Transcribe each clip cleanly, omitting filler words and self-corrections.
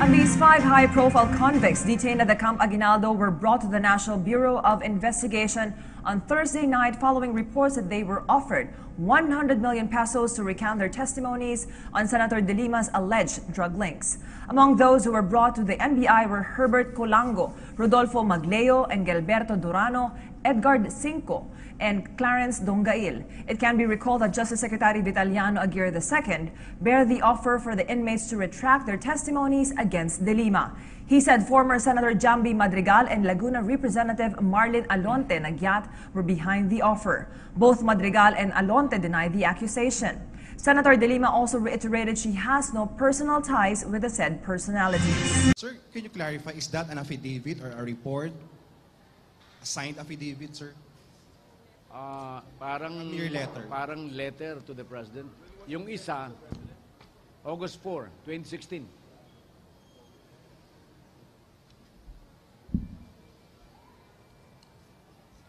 And these 5 high-profile convicts detained at the Camp Aguinaldo were brought to the National Bureau of Investigation on Thursday night following reports that they were offered 100 million pesos to recount their testimonies on Senator De Lima's alleged drug links. Among those who were brought to the NBI were Herbert Colango, Rodolfo Magleo, Engelberto Durano, Edgar Cinco, and Clarence Dongail. It can be recalled that Justice Secretary Vitaliano Aguirre II bear the offer for the inmates to retract their testimonies against De Lima. He said former Senator Jambi Madrigal and Laguna Representative Marlin Alonte Nagyat were behind the offer. Both Madrigal and Alonte denied the accusation. Senator De Lima also reiterated she has no personal ties with the said personalities. Sir, can you clarify, is that an affidavit or a report? A signed affidavit, sir? Mere letter. Parang letter to the President. Yung isa, August 4, 2016.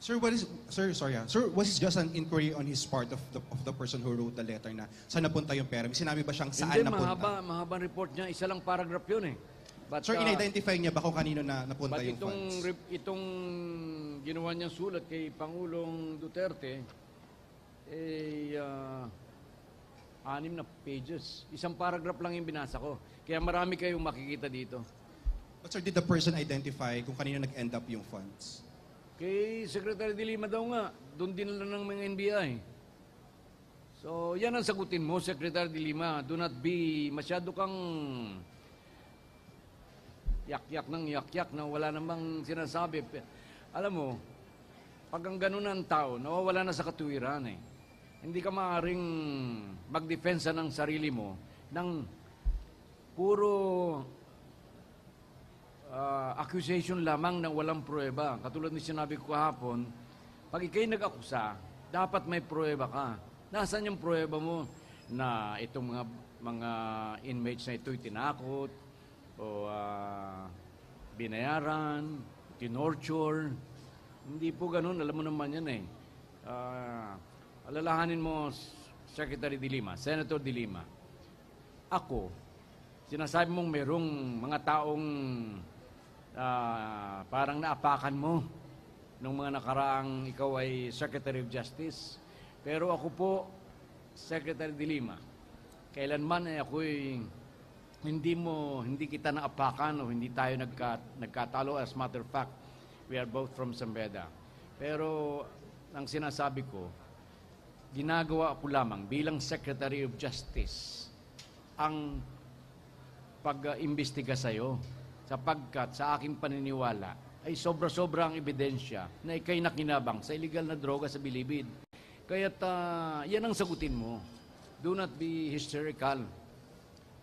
Sir, Sir, was it just an inquiry on his part of the person who wrote the letter na saan napunta yung pera? May sinabi ba siyang saan Hindi, napunta? mahabang report niya. Isa lang paragraph yun eh. But, sir, in-identify niya ba kung kanino na napunta yung funds? itong ginawa niyang sulat kay Pangulong Duterte, 6 na pages. Isang paragraph lang yung binasa ko. Kaya marami kayong makikita dito. But sir, did the person identify kung kanino nag-end up yung funds? Kay Secretary De Lima daw nga, doon din lang ng mga NBI. So, yan ang sagutin mo, Secretary De Lima. Do not be, masyado kang yak-yak na wala namang sinasabi. Alam mo, pag ang ganun ang tao, nawawala na sa katuwiran eh. Hindi ka maaaring magdepensa ng sarili mo ng puro accusation lamang na walang pruweba. Katulad ni sinabi ko kahapon, pag ikay nag-akusa, dapat may pruweba ka. Nasaan yung pruweba mo na itong mga inmates na ito'y tinakot o binayaran, tinorture? Hindi po ganun. Alam mo naman yan eh. Alalahanin mo, Secretary De Lima, Senator De Lima, ako, sinasabi mong merong mga taong parang naapakan mo nung mga nakaraang ikaw ay Secretary of Justice. Pero ako po, Secretary De Lima, kailanman ay ako'y hindi kita naapakan o hindi tayo nagkatalo. As a matter of fact, we are both from Zambeda. Pero ang sinasabi ko, ginagawa ko lamang bilang Secretary of Justice ang pag-imbestiga sa'yo, sapagkat sa aking paniniwala ay sobra-sobra ang ebidensya na ikay nakinabang sa illegal na droga sa Bilibid. Kaya't yan ang sagutin mo. Do not be hysterical.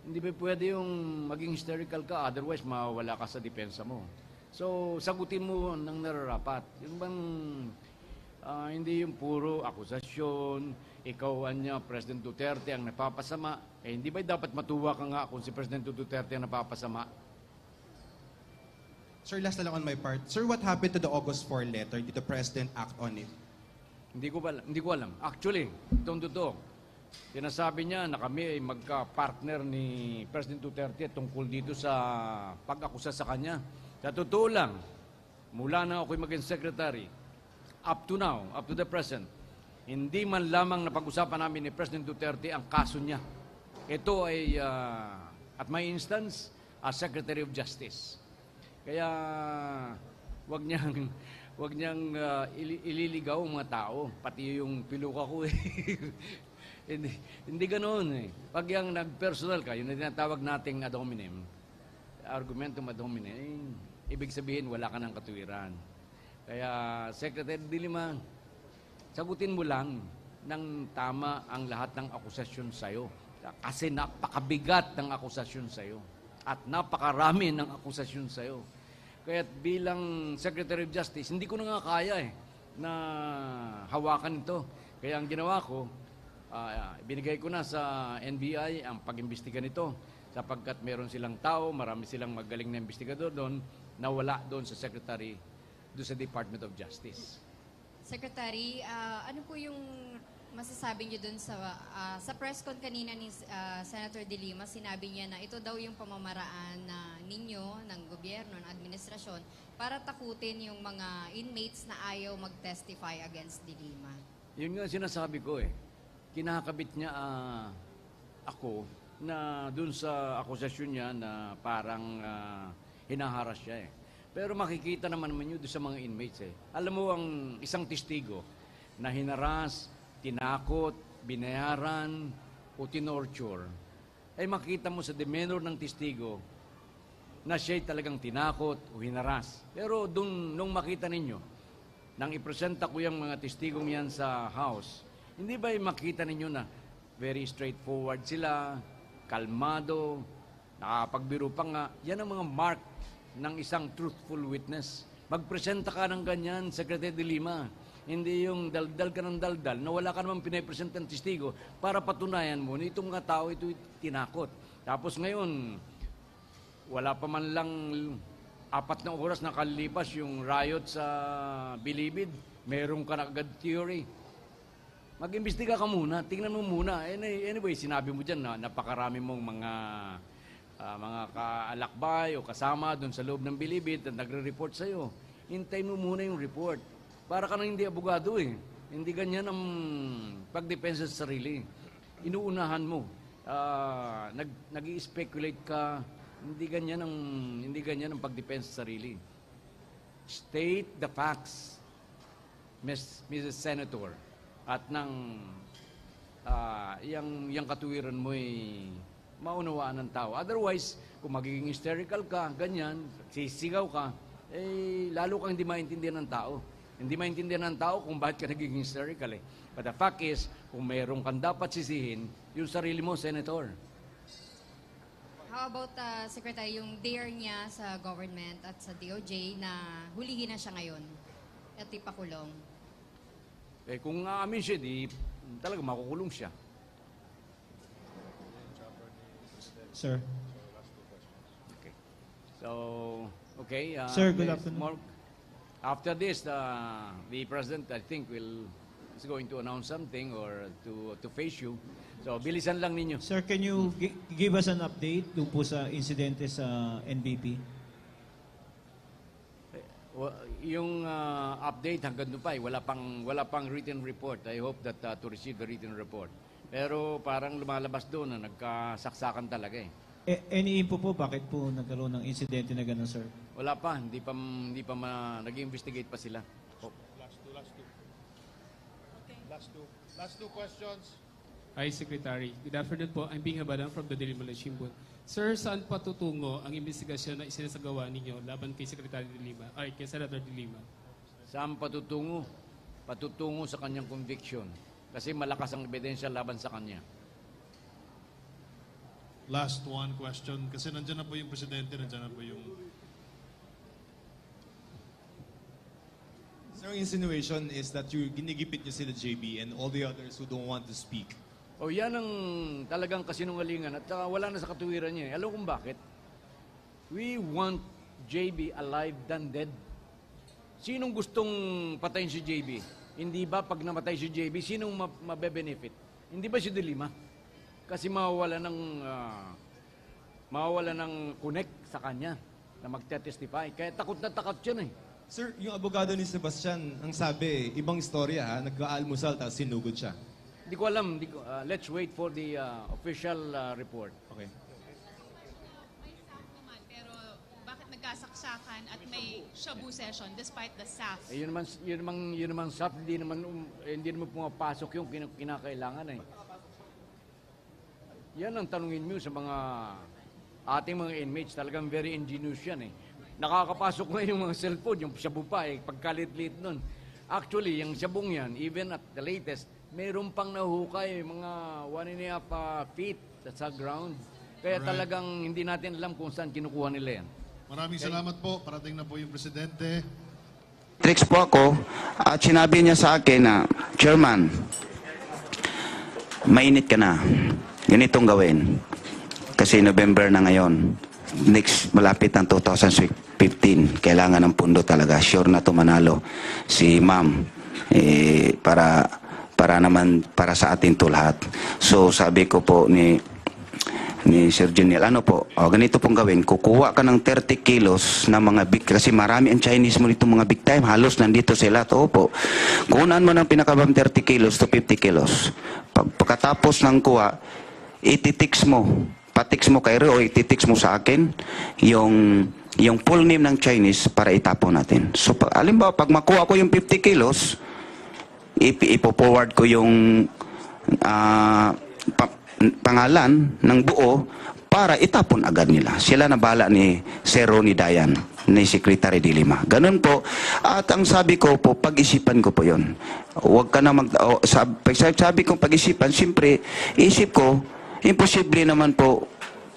Hindi ba pwede yung maging hysterical ka, otherwise mawawala ka sa depensa mo. So, sagutin mo ng nararapat. Yung bang hindi yung puro akusasyon, ikaw President Duterte ang napapasama. Hindi ba dapat matuwa ka nga kung si President Duterte ang napapasama? Sir, last na lang on my part. Sir, what happened to the August 4 letter? Did the President act on it? Hindi ko alam. Actually, itong totoo. Sinasabi niya na kami ay magka-partner ni President Duterte tungkol dito sa pag-akusa sa kanya. Sa totoo lang, mula na ako'y maging secretary, up to now, up to the present, hindi man lamang napag-usapan namin ni President Duterte ang kaso niya. Ito ay, at my instance, as Secretary of Justice. Kaya, wag niyang ililigaw ang mga tao, pati yung piluka ko eh. hindi ganoon eh. Pag yung nag-personal ka, yung tinatawag nating ad hominem, argumentum ad hominem, ibig sabihin wala ka ng katuwiran. Kaya, Secretary De Lima, sagutin mo lang ng tama ang lahat ng akusasyon sa'yo. Kasi napakabigat ng akusasyon sa'yo. At napakarami ng akusasyon sa'yo. Kaya bilang Secretary of Justice, hindi ko na nga kaya na hawakan ito. Kaya ang ginawa ko, binigay ko na sa NBI ang pag-imbestiga nito. Sapagkat meron silang tao, marami silang magaling na investigador doon, na wala doon sa Secretary, doon sa Department of Justice. Secretary, ano po yung masasabi niyo dun sa press con kanina ni Senator De Lima, sinabi niya na ito daw yung pamamaraan na ninyo, ng gobyerno, ng administrasyon, para takutin yung mga inmates na ayaw mag-testify against De Lima. Yun nga sinasabi ko eh. Kinakabit niya ako na dun sa akusasyon niya na parang hinaharas siya eh. Pero makikita naman yun doon sa mga inmates eh. Alam mo ang isang testigo na hinaras, tinakot, binayaran, o tinorture, ay makita mo sa demeanor ng testigo na siya'y talagang tinakot o hinaras. Pero nung makita ninyo, nang ipresenta ko yung mga testigong yan sa house, hindi ba makita ninyo na very straightforward sila, kalmado, nakapagbiro pa nga, yan ang mga mark ng isang truthful witness. Magpresenta ka ng ganyan, Secretary De Lima. Hindi yung daldal ka ng daldal na wala ka namang pinapresenta ng testigo para patunayan mo na itong mga tao ito tinakot. Tapos ngayon, wala pa man lang 4 na oras na kalilipas yung riot sa Bilibid, meron ka na agad theory. Mag-imbestiga ka muna, tingnan mo muna. Anyway, sinabi mo dyan na napakarami mong mga kaalakbay o kasama doon sa loob ng Bilibid at nagre-report sa'yo. Hintay mo muna yung report. Para ka nang hindi abogado eh. Hindi ganyan ang pagdepensa sa sarili. Inuunahan mo. Nag-i-speculate ka. Hindi ganyan ang pagdepensa sa sarili. State the facts, Mrs. Senator. At nang yung katuwiran mo ay maunawaan ng tao. Otherwise, kung magiging hysterical ka, ganyan, sisigaw ka, eh lalo kang hindi maintindihan ng tao. Hindi maintindihan ng tao kung bakit ka nagiging hysterical eh. But the fact is, kung mayroon kang dapat sisihin, yung sarili mo, Senator. How about, Secretary, yung dare niya sa government at sa DOJ na hulihin na siya ngayon at ipakulong? Eh kung aamin siya, di talaga makukulong siya. Sir. Okay. So, okay. Sir, good afternoon. After this, the President, I think, is going to announce something or to face you. So, bilisan lang ninyo. Sir, can you give us an update doon po sa insidente sa NBP? Yung update hanggang doon pa, wala pang written report. I hope that to receive the written report. Pero parang lumalabas doon na nagkasaksakan talaga eh. Any info po, bakit po nagkaroon ng insidente na gano'n, sir? Wala pa, hindi pa nag-investigate pa sila. Oh. Last two questions. Hi, Secretary. Good afternoon po. I'm Bing Habadan from the Daily Malaysia Shimbun. Sir, saan patutungo ang investigasyon na isinasagawa ninyo laban kay Secretary De Lima, ay kay Senator De Lima? Saan patutungo? Patutungo sa kanyang conviction. Kasi malakas ang ebidensya laban sa kanya. Last one question. Kasi nandyan na po yung presidente, nandyan na po yung... Sir, insinuation is that you ginigipit niyo sila JB and all the others who don't want to speak. O yan ang talagang kasinungalingan at wala na sa katuwiran niya. Alam kung bakit? We want JB alive than dead. Sinong gustong patayin si JB? Hindi ba pag namatay si JB, sinong mabe-benefit? Hindi ba si De Lima? Kasi mawawala ng connect sa kanya na magte-testify. Kaya takot na takot yan eh. Sir, yung abogado ni Sebastian, ang sabi, ibang istorya ha, nag-aalmusal tapos sinugod siya. Hindi ko alam. Let's wait for the official report. Okay. May SAF naman, pero bakit nagkasaksakan at may shabu session despite the SAF? Eh, yun naman SAF, hindi naman pumapasok yung kinakailangan eh. Yan ang tanungin mo sa mga ating mga inmates. Talagang very ingenious yan eh. Nakakapasok ngayon yung mga cellphone, yung shabu pa eh, pagkalit-lit nun. Actually, yung shabong yan, even at the latest, mayroon pang nahuhukay, mga 1.5 feet sa ground. Kaya Alright. talagang hindi natin alam kung saan kinukuha nila yan. Maraming salamat po. Parating na po yung presidente. Tricks po ako at sinabi niya sa akin na, Chairman, mainit ka na. Ganitong gawin. Kasi November na ngayon. Next, malapit ng 2015. Kailangan ng pundo talaga. Sure na tumanalo si ma'am. Para para naman para sa atin to lahat. So sabi ko po ni Sir Juniel, ano po, ganito pong gawin, kukuha ka ng 30 kilos na mga big, kasi marami ang Chinese mo dito mga big time, halos nandito sila, opo. Kunan mo ng pinakabang 30 kilos to 50 kilos. Pagkatapos ng kuha, ititix mo, patix mo kay Rio, o ititix mo sa akin, yung full name ng Chinese para itapon natin. So, alimbawa, pag makuha ko yung 50 kilos, ipo-forward ko yung pangalan ng buo para itapon agad nila. Sila na bala ni Sir Ronnie Dayan, ni Secretary de Lima. Ganun po. At ang sabi ko po, pag-isipan ko po yon. Huwag ka na sabi ko pag-isipan, siyempre, isip ko, imposible naman po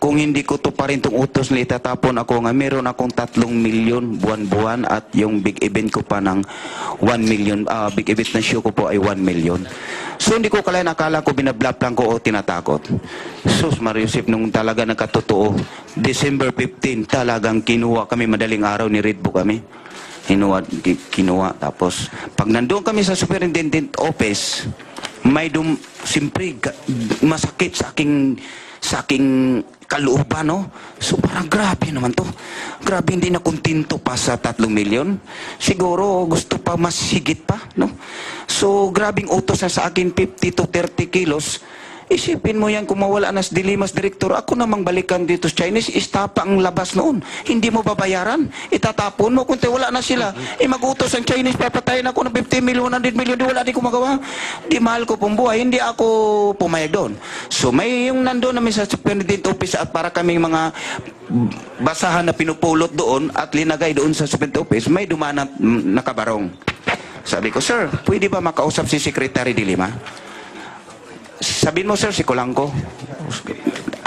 kung hindi ko to pa rin itong utos na itatapon ako nga meron akong 3 milyon buwan-buwan at yung big event ko pa ng 1 million, big event na show ko po ay 1 million. So hindi ko kalayan, akala ko binablap lang ko o tinatakot. Sus Mariusip, nung talaga nagkatotoo, December 15, talagang kinuha kami, madaling araw ni Redbo kami. Kinuha. Tapos, pag nandoon kami sa Superintendent Office, may siyempre, masakit sa aking kalooban, no? So parang grabe naman to. Grabe, hindi na kontento pa sa 3 milyon. Siguro gusto pa mas higit pa, no? So grabing utos na sa akin 50 to 30 kilos. Isipin mo yan, kung mawala na si Dilimas Director, ako namang balikan dito sa Chinese, istapa ang labas noon. Hindi mo babayaran, itatapon mo, kung wala na sila. Mag-utos ang Chinese, papatayin ako ng 50 million, 100 million, di wala din ko magawa. Di mahal ko pong buhay, hindi ako pumayag doon. So may yung nandoon namin sa Superintendent Office at para kaming mga basahan na pinupulot doon at linagay doon sa Superintendent Office, may dumaan na nakabarong. Sabi ko, sir, pwede ba makausap si Secretary de Lima? Sabihin mo, sir, si Kulangko.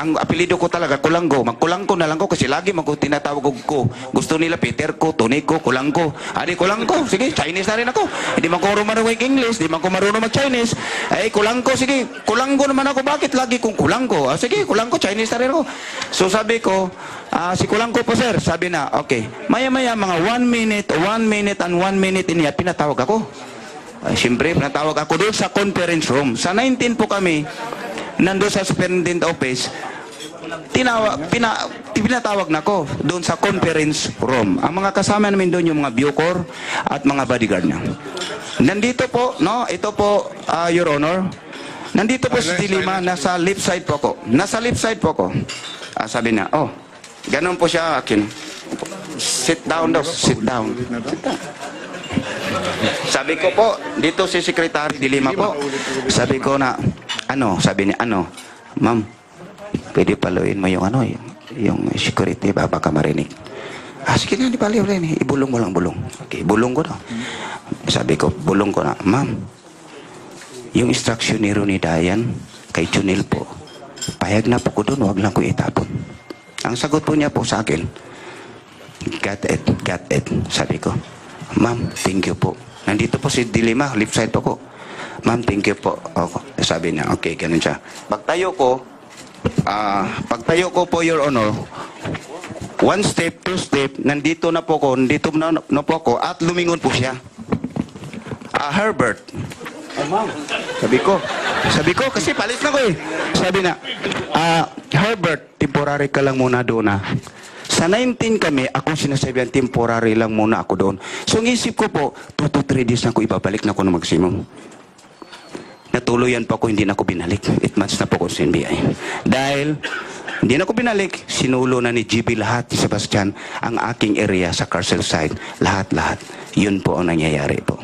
Ang apelido ko talaga, Kulangko. Magkulangko na lang ko kasi lagi tinatawag ko. Gusto nila Peter ko, Tony ko, Kulangko. Adi, Kulangko. Sige, Chinese na rin ako. Hindi man ko marunong English, hindi man ko marunong mag-Chinese. Ay, Kulangko, sige. Kulangko naman ako. Bakit lagi kong Kulangko? Sige, Kulangko, Chinese na rin ako. So sabi ko, si Kulangko po, sir. Sabi na, okay. Maya-maya, mga 1 minute and 1 minute iniya, pinatawag ako. Siyempre, natawag ako doon sa conference room. Sa 19 po kami, nandun sa Superintendent Office, pinatawag na ako doon sa conference room. Ang mga kasama namin doon, yung mga Bucor at mga bodyguard niya. Nandito po, no, ito po, Your Honor, nandito po si Dilima, nasa left side po ako. Nasa left side po ako. Sabi niya, ganun po siya akin. Sit down daw, sit down. Sabi ko po, dito si Secretary de Lima po. Sabi ko na, sabi niya, ma'am, pwede paluin mo yung yung security, baka marinig. Sige na, di paluin, ibulong mo lang, bulong. Okay, bulong ko daw. Sabi ko, bulong ko na, ma'am, yung instruction ni Ronnie Dayan, kay Junil po, payag na po ko doon, wag lang ko itapon. Ang sagot po niya po sa akin, got it, sabi ko. Ma'am, thank you po. Nandito po si Dilima, left side po ko. Ma'am, thank you po. Sabi niya, okay, ganun siya. Pagtayo ko po, Your Honor, 1 step, 2 step, nandito na po ko, at lumingon po siya. Herbert. Ma'am. Sabi ko, kasi palis na ko eh. Sabi na, Herbert, temporary ka lang muna doon na. Sa 19 kami, ako sinasabihan, temporary lang muna ako doon. So, ang isip ko po, 2 to 3 days na ako, ibabalik na ako ng maximum. Natuluyan pa ako, hindi na ako binalik. 8 months na po ako sa NBI. Dahil, hindi na ako binalik, sinulo na ni GB lahat, ni Sebastian, ang aking area sa Carcel side. Lahat. Yun po ang nangyayari po.